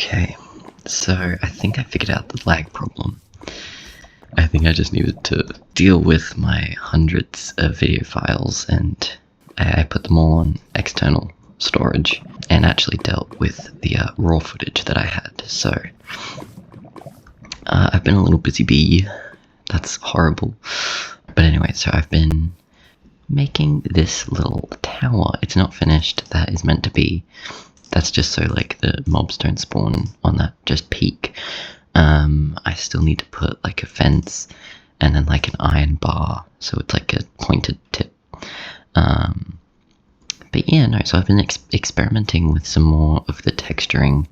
Okay, so I think I figured out the lag problem. I think I just needed to deal with my hundreds of video files, and I put them all on external storage and actually dealt with the raw footage that I had. So I've been a little busy bee. That's horrible. But anyway, so I've been making this little tower. It's not finished. That is meant to be. That's just so like the mobs don't spawn on that just peak. I still need to put like a fence and then like an iron bar, so it's like a pointed tip. But yeah, no, so I've been experimenting with some more of the texturing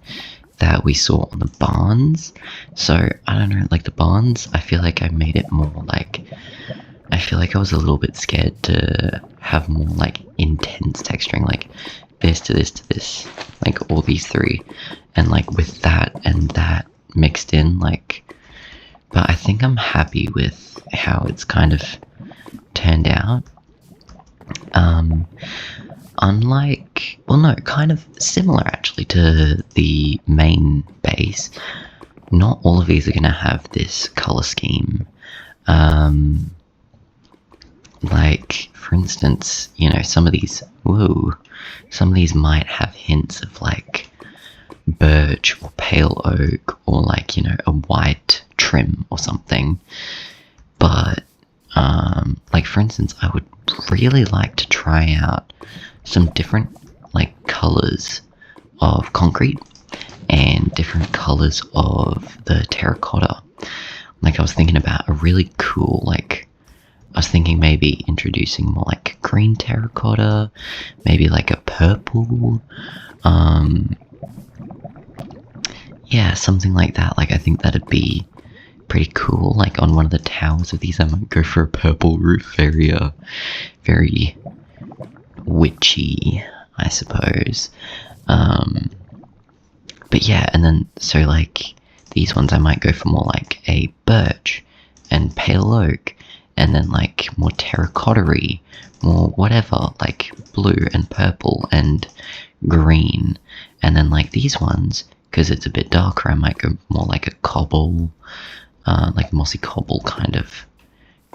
that we saw on the barns. So I don't know, like the barns, I feel like I made it more like, I feel like I was a little bit scared to have more like intense texturing, like this to this to this, like all these three, and like with that and that mixed in, like, but I think I'm happy with how it's kind of turned out. Unlike, well no, kind of similar actually to the main base, not all of these are going to have this color scheme. Like, for instance, you know, some of these might have hints of like birch or pale oak or like, you know, a white trim or something. But like for instance, I would really like to try out some different like colors of concrete and different colors of the terracotta. Like I was thinking about a really cool, like I was thinking maybe introducing more like green terracotta, maybe like a purple, yeah, something like that. Like I think that'd be pretty cool. Like on one of the towers of these I might go for a purple roof, very witchy, I suppose. But yeah, and then so like these ones I might go for more like a birch and pale oak, and then like more terracotta-y, more whatever, like blue and purple and green. And then like these ones, because it's a bit darker, I might go more like a cobble, like mossy cobble kind of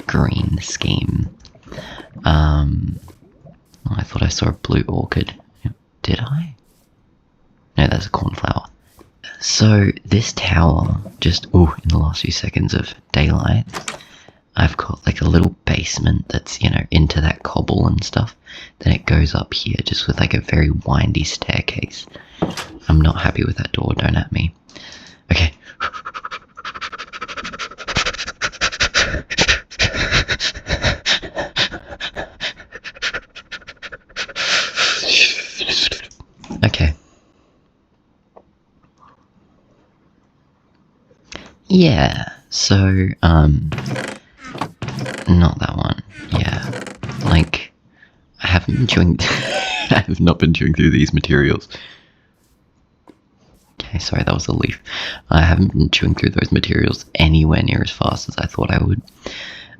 green scheme. Oh, I thought I saw a blue orchid. Did I? No, that's a cornflower. So this tower, just in the last few seconds of daylight, I've got like a little basement that's, you know, into that cobble and stuff. Then it goes up here just with like a very windy staircase. I'm not happy with that door, don't at me. Okay. Okay. Yeah, so, not that one. Yeah, like, I haven't been chewing, I have not been chewing through these materials. Okay, sorry, that was a leaf. I haven't been chewing through those materials anywhere near as fast as I thought I would.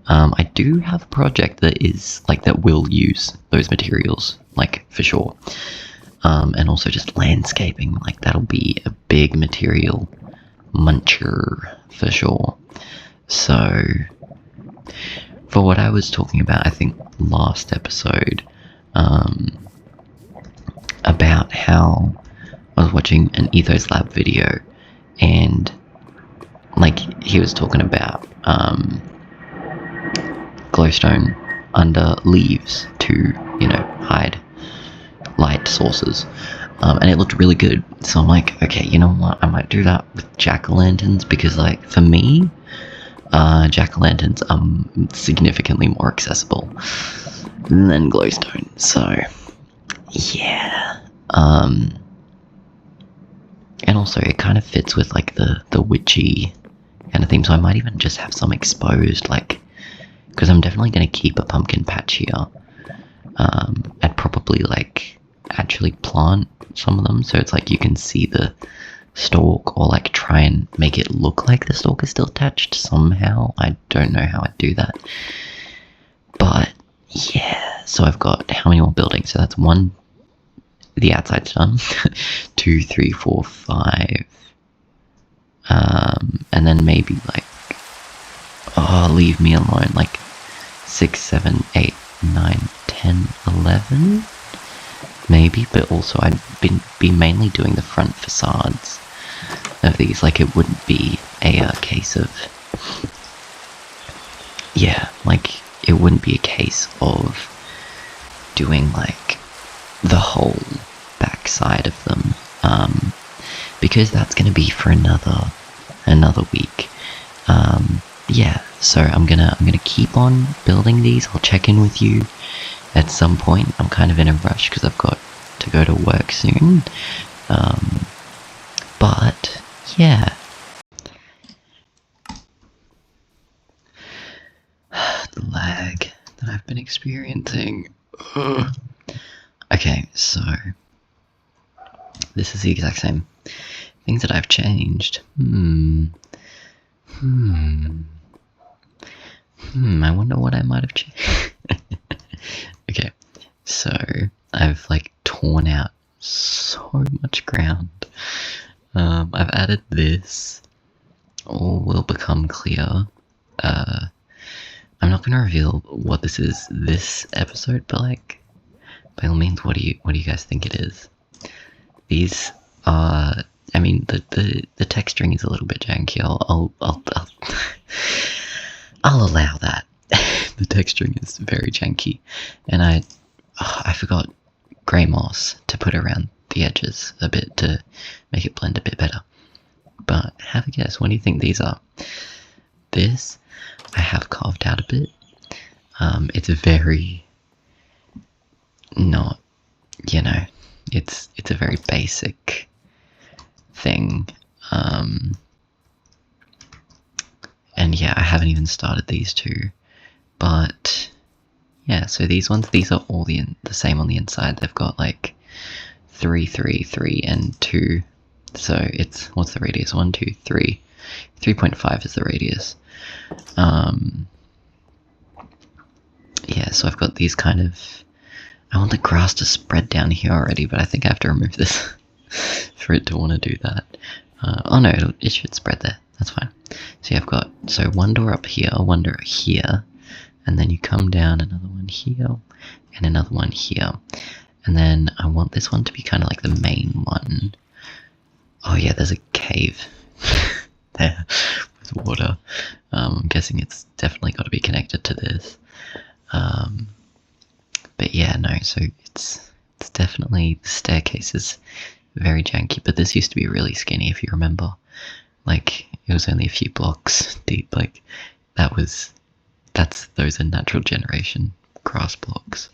I do have a project that is, like, that will use those materials, like, for sure. And also just landscaping, like, that'll be a big material muncher for sure. So, for what I was talking about, I think last episode, about how I was watching an Ethos Lab video, and like he was talking about glowstone under leaves to, you know, hide light sources. And it looked really good, so I'm like, okay, you know what, I might do that with jack-o'-lanterns, because like for me, jack-o'-lanterns are significantly more accessible than glowstone. So yeah, and also it kind of fits with like the witchy kind of theme, so I might even just have some exposed, like, because I'm definitely going to keep a pumpkin patch here. I'd probably like actually plant some of them so it's like you can see the stalk, or like try and make it look like the stalk is still attached somehow. I don't know how I'd do that, but yeah. So I've got how many more buildings? So that's one, the outside's done. 2, 3, 4, 5, then maybe like, oh, leave me alone, like 6, 7, 8, 9, 10, 11 maybe, but also I'd be mainly doing the front facades of these. Like, it wouldn't be a case of, yeah, like it wouldn't be a case of doing like the whole backside of them, because that's going to be for another week. Yeah, so I'm gonna keep on building these. I'll check in with you at some point. I'm kind of in a rush because I've got to go to work soon. But yeah, the lag that I've been experiencing. Ugh. Okay, so this is the exact same things that I've changed. I wonder what I might have changed. Okay, so I've like torn out so much ground. I've added this. All will become clear. I'm not gonna reveal what this is this episode, but like, by all means, what do you guys think it is? These are, I mean, the texturing is a little bit janky. I'll allow that. The texturing is very janky, and I forgot grey moss to put around the edges a bit to make it blend a bit better. But have a guess, what do you think these are? This I have carved out a bit. It's very not, you know, it's a very basic thing. And yeah, I haven't even started these two, but yeah, so these ones, these are all the same on the inside. They've got like 3, 3, 3, and 2. So it's, what's the radius? 1, 2, 3. 3.5 is the radius. Yeah, so I've got these kind of, I want the grass to spread down here already, but I think I have to remove this for it to want to do that. Oh no, it should spread there. That's fine. So yeah, I've got, so one door up here, one door here, and then you come down, another one here, and another one here. And then I want this one to be kind of like the main one. Oh yeah, there's a cave there with water. I'm guessing it's definitely got to be connected to this. But yeah, no, so it's definitely, the staircase is very janky, but this used to be really skinny, if you remember. Like, it was only a few blocks deep. Like, those are natural generation grass blocks.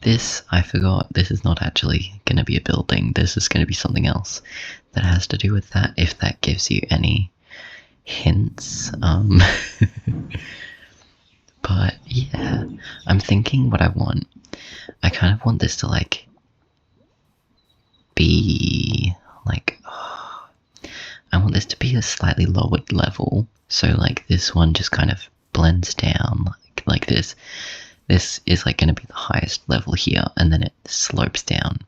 This, I forgot, this is not actually going to be a building. This is going to be something else that has to do with that, if that gives you any hints. But yeah, I'm thinking what I want. I kind of want this to like be like, I want this to be a slightly lowered level. So like this one just kind of blends down like this. This is like going to be the highest level here, and then it slopes down.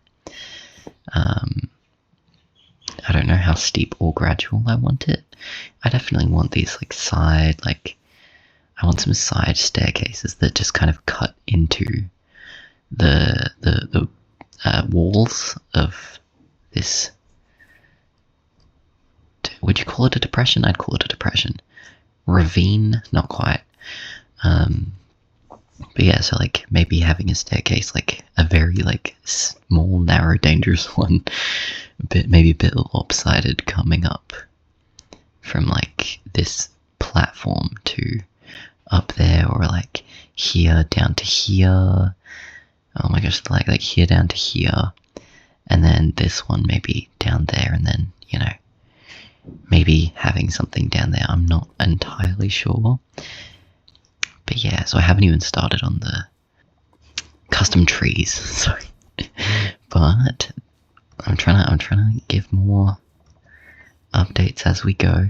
I don't know how steep or gradual I want it. I definitely want these like side, like I want some side staircases that just kind of cut into the walls of this. Would you call it a depression? I'd call it a depression. Ravine, not quite. But yeah, so like maybe having a staircase, like a very like small, narrow, dangerous one, maybe a bit lopsided, coming up from like this platform to up there, or like here down to here. Oh my gosh, like here down to here, and then this one maybe down there, and then, you know, maybe having something down there. I'm not entirely sure. But yeah, so I haven't even started on the custom trees, sorry. But I'm trying to give more updates as we go.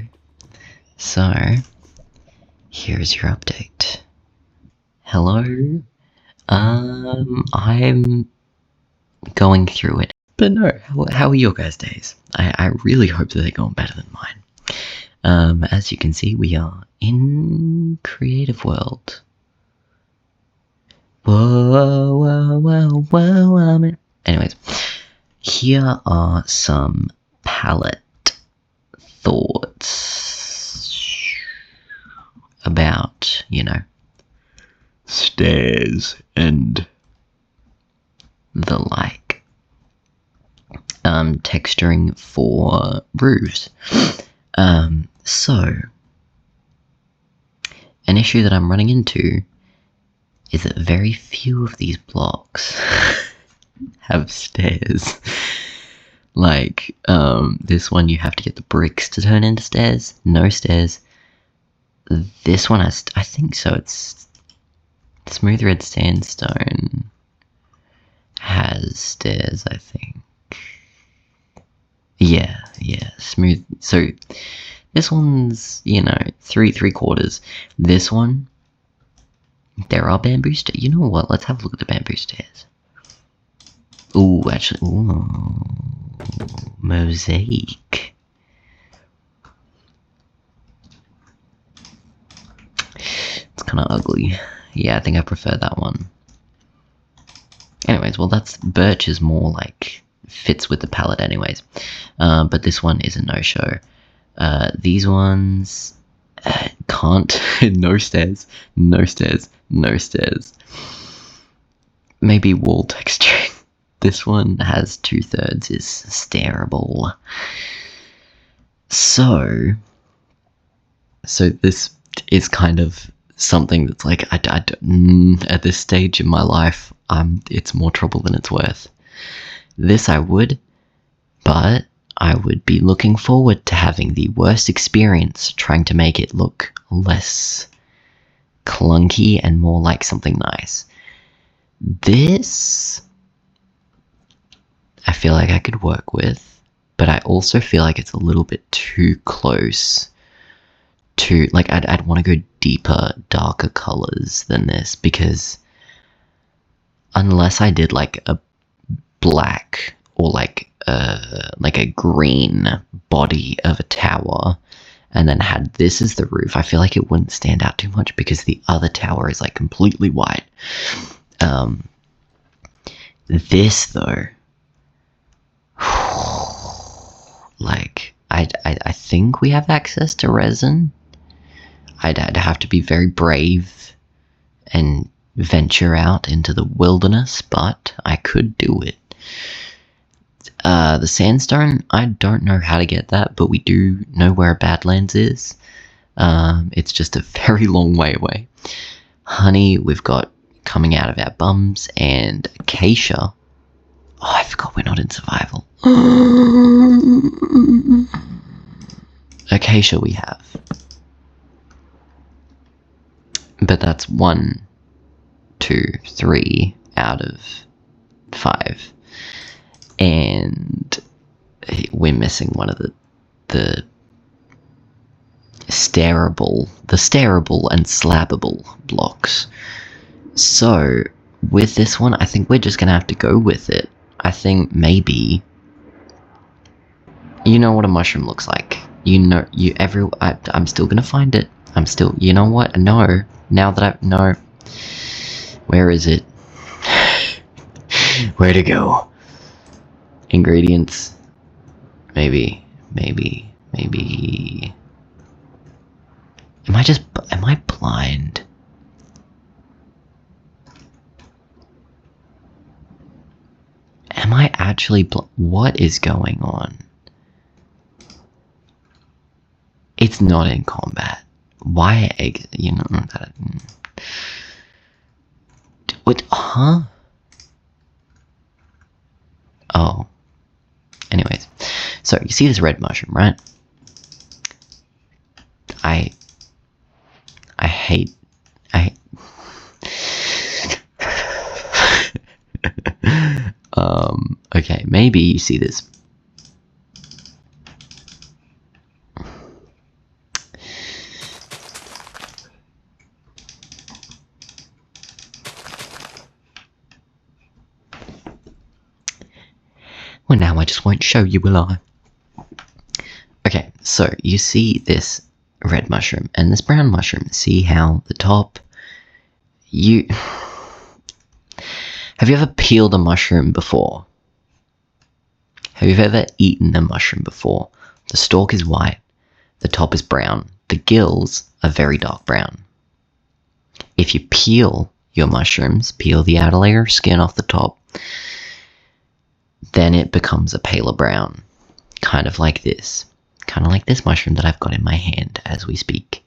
So here's your update. Hello. I'm going through it. But no, how are your guys' days? I really hope that they're going better than mine. As you can see, we are in Creative World. Whoa, whoa, whoa, whoa, anyways, here are some palette thoughts about, stairs and the like. Texturing for roofs. So, an issue that I'm running into is that very few of these blocks have stairs. Like, this one you have to get the bricks to turn into stairs. No stairs. This one has, I think so, it's smooth red sandstone has stairs, I think. Yeah, smooth. So, this one's, 3/3. This one, there are bamboo stairs. You know what? Let's have a look at the bamboo stairs. Ooh, actually, ooh, mosaic. It's kind of ugly. Yeah, I think I prefer that one. Anyways, well, that's birch is more like fits with the palette, anyways. But this one is a no-show. These ones can't. No stairs. No stairs. No stairs. Maybe wall texturing. This one has 2/3 is stairable. So this is kind of something that's like, at this stage in my life, it's more trouble than it's worth. This I would, but I would be looking forward to having the worst experience trying to make it look less clunky and more like something nice. This, I feel like I could work with, but I also feel like it's a little bit too close to, like, I'd want to go deeper, darker colors than this, because unless I did like a black or like a green body of a tower and then had this as the roof, I feel like it wouldn't stand out too much because the other tower is like completely white. This though, like I think we have access to resin. I'd have to be very brave and venture out into the wilderness, but I could do it. The sandstone, I don't know how to get that, but we do know where Badlands is. It's just a very long way away. Honey, we've got coming out of our bums, and acacia. Oh, I forgot we're not in survival. Acacia we have. But that's 1, 2, 3 out of 5. And we're missing one of the stairable and slabbable blocks. So with this one, I think we're just gonna have to go with it. I think maybe, you know what a mushroom looks like. I'm still gonna find it. You know what? No. Now that no. Where is it? Where to go? Ingredients. Maybe. Am I blind? Am I actually what is going on? It's not in combat. Why eggs? That. What? Huh? Oh. Anyways, so you see this red mushroom, right? I hate. Okay, maybe you see this. Well, now I just won't show you, will I? Okay, so you see this red mushroom and this brown mushroom. See how the top, you... Have you ever peeled a mushroom before? Have you ever eaten a mushroom before? The stalk is white, the top is brown, the gills are very dark brown. If you peel your mushrooms, peel the outer layer of skin off the top, then it becomes a paler brown, kind of like this. Kind of like this mushroom that I've got in my hand as we speak.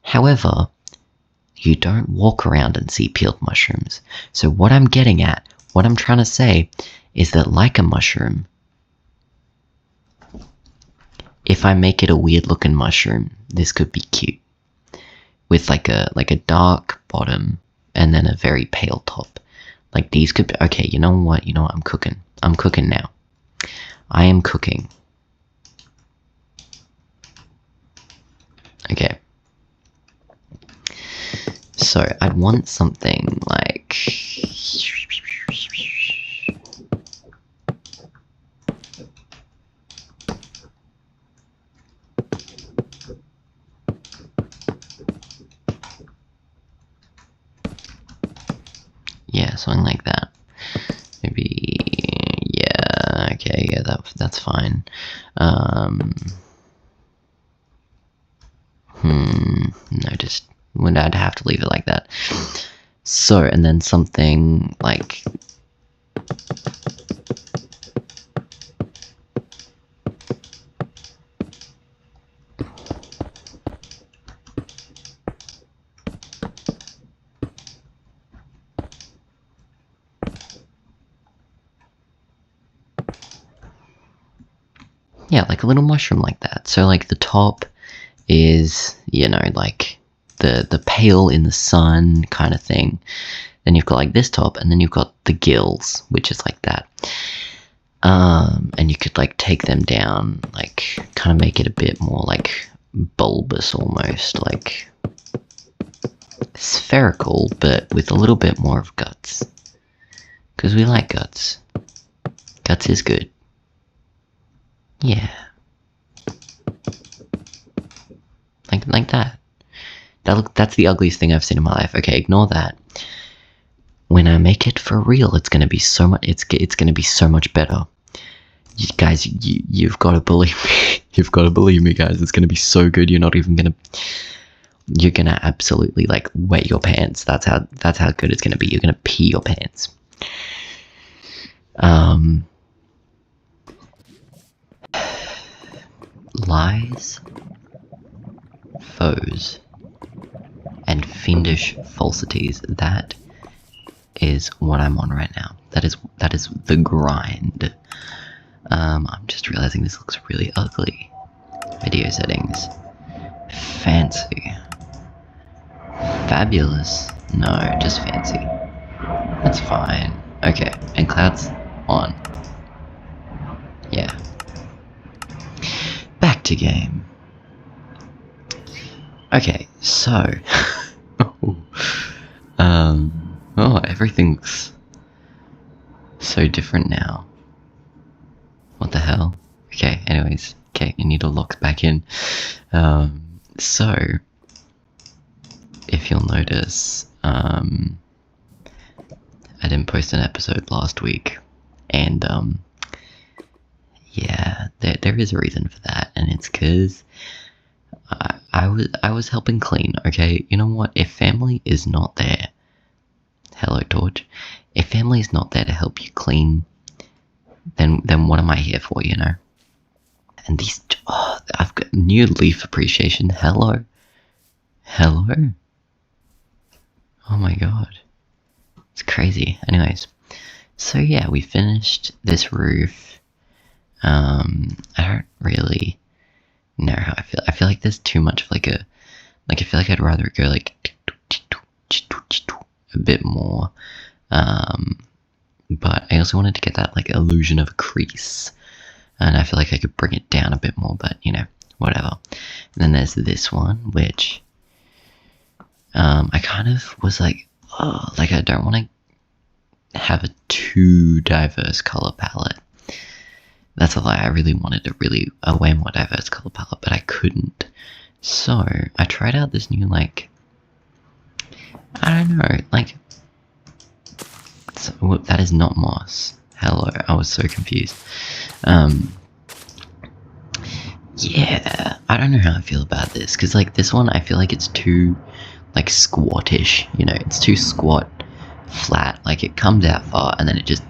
However, you don't walk around and see peeled mushrooms. So what I'm getting at, what I'm trying to say, is that like a mushroom, if I make it a weird looking mushroom, this could be cute. With like a dark bottom and then a very pale top. Like these could be, okay, you know what, I'm cooking. I'm cooking now. I am cooking. Okay. So I'd want something like... Yeah, something like that. Maybe, yeah, okay, yeah, that's fine. No, just, I'd have to leave it like that. So, and then something like... Yeah, like a little mushroom like that. So like the top is, like the pale in the sun kind of thing. Then you've got like this top, and then you've got the gills, which is like that. And you could like take them down, like kind of make it a bit more like bulbous almost, like spherical, but with a little bit more of guts. Because we like guts. Guts is good. Yeah. Like that. That's the ugliest thing I've seen in my life. Okay, ignore that. When I make it for real, it's gonna be so much. It's gonna be so much better. You guys, you've got to believe me. You've got to believe me, guys. It's gonna be so good. You're not even gonna. You're gonna absolutely like wet your pants. That's how good it's gonna be. You're gonna pee your pants. Lies, foes, and fiendish falsities. That is what I'm on right now. That is the grind. I'm just realizing this looks really ugly. Video settings. Fancy. Fabulous. No, just fancy. That's fine. Okay, and clouds on. Yeah. Back to game. Okay, so everything's so different now. What the hell? Okay, anyways, okay, you need to lock back in. So if you'll notice, I didn't post an episode last week, and yeah, there is a reason for that, and it's because I was helping clean. Okay, you know what? If family is not there, hello Torch. If family is not there to help you clean, then what am I here for? And these, I've got new leaf appreciation. Hello. Oh my god, it's crazy. Anyways, so yeah, we finished this roof. I don't really know how I feel. I feel like there's too much of I feel like I'd rather go like a bit more. But I also wanted to get that like illusion of a crease, and I feel like I could bring it down a bit more, but whatever. And then there's this one, which I kind of was like, I don't want to have a too diverse color palette. That's a lie. I really wanted a way more diverse color palette, but I couldn't. So I tried out this new, like, I don't know, like, that is not moss. Hello, I was so confused. Yeah, I don't know how I feel about this, because, like, this one, I feel like it's too, like, squattish, you know, it's too squat, flat, like, it comes out far, and then it just,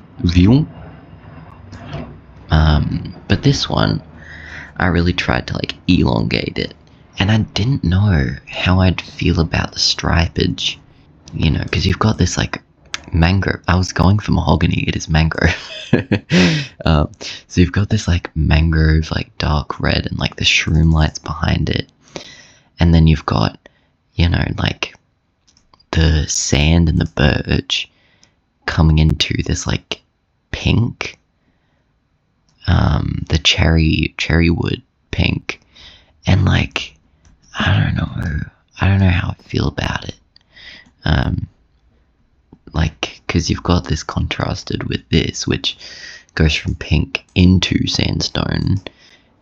but this one, I really tried to, like, elongate it, and I didn't know how I'd feel about the stripage, you know, because you've got this, like, mangrove. I was going for mahogany, it is mangrove. So you've got this, like, mangrove, like, dark red, and, like, the shroom lights behind it, and then you've got, you know, like, the sand and the birch coming into this, like, pink, the cherry wood pink, and, like, I don't know how I feel about it. Like, because you've got this contrasted with this, which goes from pink into sandstone,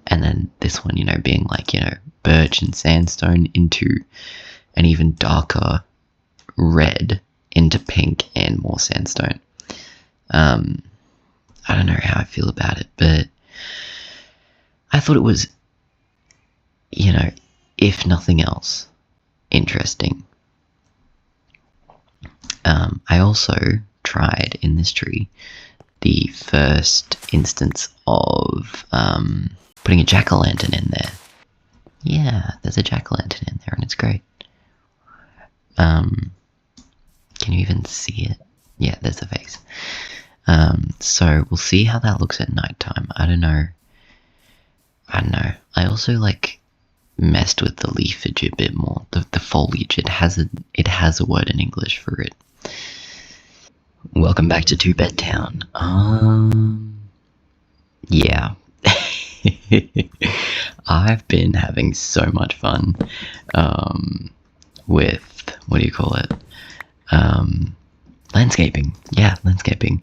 and then this one, you know, being like, you know, birch and sandstone into an even darker red into pink and more sandstone. I don't know how I feel about it, but I thought it was, you know, if nothing else, interesting. I also tried in this tree the first instance of putting a jack-o'-lantern in there. Yeah, there's a jack-o'-lantern in there, and it's great. Can you even see it? Yeah, there's the face. So we'll see how that looks at nighttime. I don't know. I also, like, messed with the leafage a bit more. The foliage. It has a word in English for it. Welcome back to Two Bed Town. Yeah. I've been having so much fun with, what do you call it? Landscaping. Yeah, landscaping.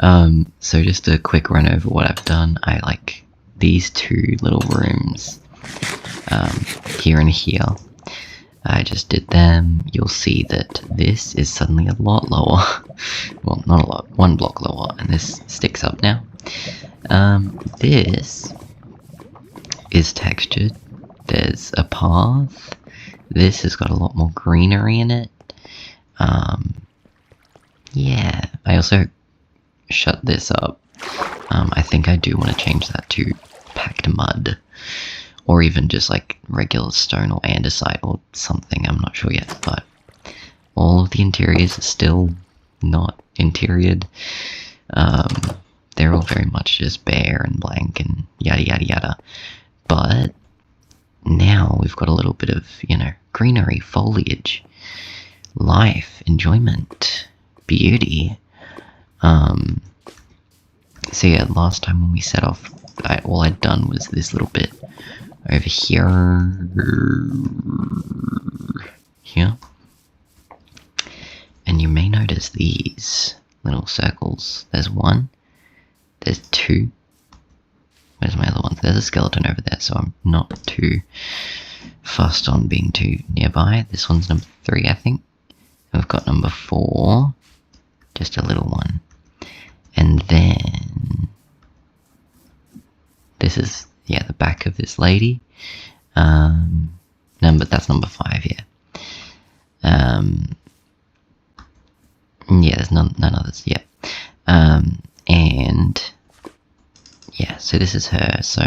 So just a quick run over what I've done. I like these two little rooms here and here. I just did them. You'll see that this is suddenly a lot lower. Well, not a lot, 1 block lower, and this sticks up now. This is textured. There's a path. This has got a lot more greenery in it. Yeah, I also shut this up. I think I do want to change that to packed mud, or even just like regular stone or andesite or something, I'm not sure yet, but all of the interiors are still not interiored. They're all very much just bare and blank and yada yada yada, but now we've got a little bit of, you know, greenery, foliage, life, enjoyment, beauty. So yeah, last time when we set off, all I'd done was this little bit over here, and you may notice these little circles. There's 1, there's 2, where's my other one? There's a skeleton over there, so I'm not too fussed on being too nearby. This one's number 3, I think. And we've got number 4, just a little one. And then this is, yeah, the back of this lady. That's number 5, yeah. Yeah, there's none others, yeah. And yeah, so this is her. So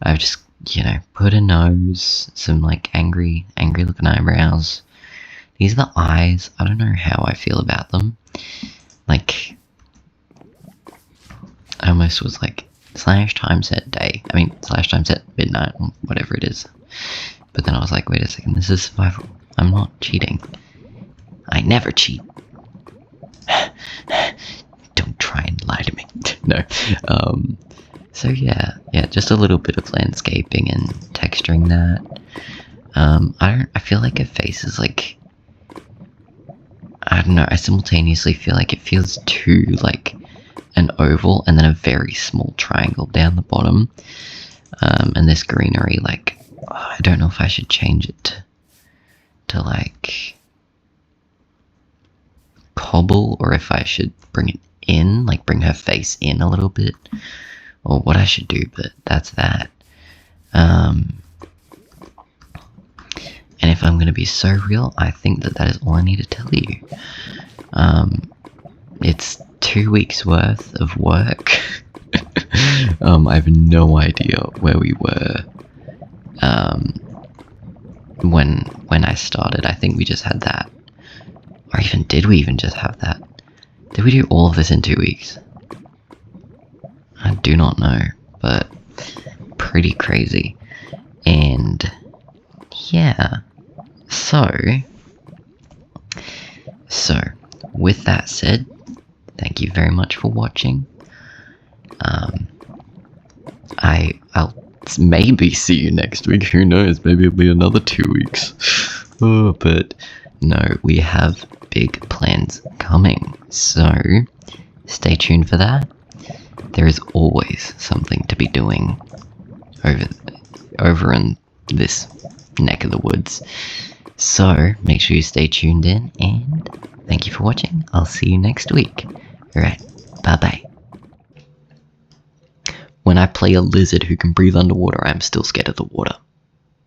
I've just, you know, put a nose, some like angry looking eyebrows. These are the eyes. I don't know how I feel about them. Like, I almost was like, /timeset day. I mean, /timeset midnight, or whatever it is. But then I was like, wait a second, this is survival. I'm not cheating. I never cheat. Don't try and lie to me. No. So yeah, just a little bit of landscaping and texturing that. I feel like her face is like, I don't know, I simultaneously feel like it feels too, like, an oval and then a very small triangle down the bottom. And this greenery, like, I don't know if I should change it to like cobble, or if I should bring it in, like bring her face in a little bit, or what I should do, but that's that. And if I'm gonna be so real, I think that is all I need to tell you. It's 2 weeks worth of work. I have no idea where we were when I started. I think we just had that. Or even, did we even just have that? Did we do all of this in 2 weeks? I do not know, but pretty crazy. And yeah, so with that said, thank you very much for watching. I'll maybe see you next week. Who knows? Maybe it'll be another 2 weeks. Oh, but no, we have big plans coming. So stay tuned for that. There is always something to be doing over in this neck of the woods. So make sure you stay tuned in, and thank you for watching. I'll see you next week. Alright, bye bye. When I play a lizard who can breathe underwater, I'm still scared of the water.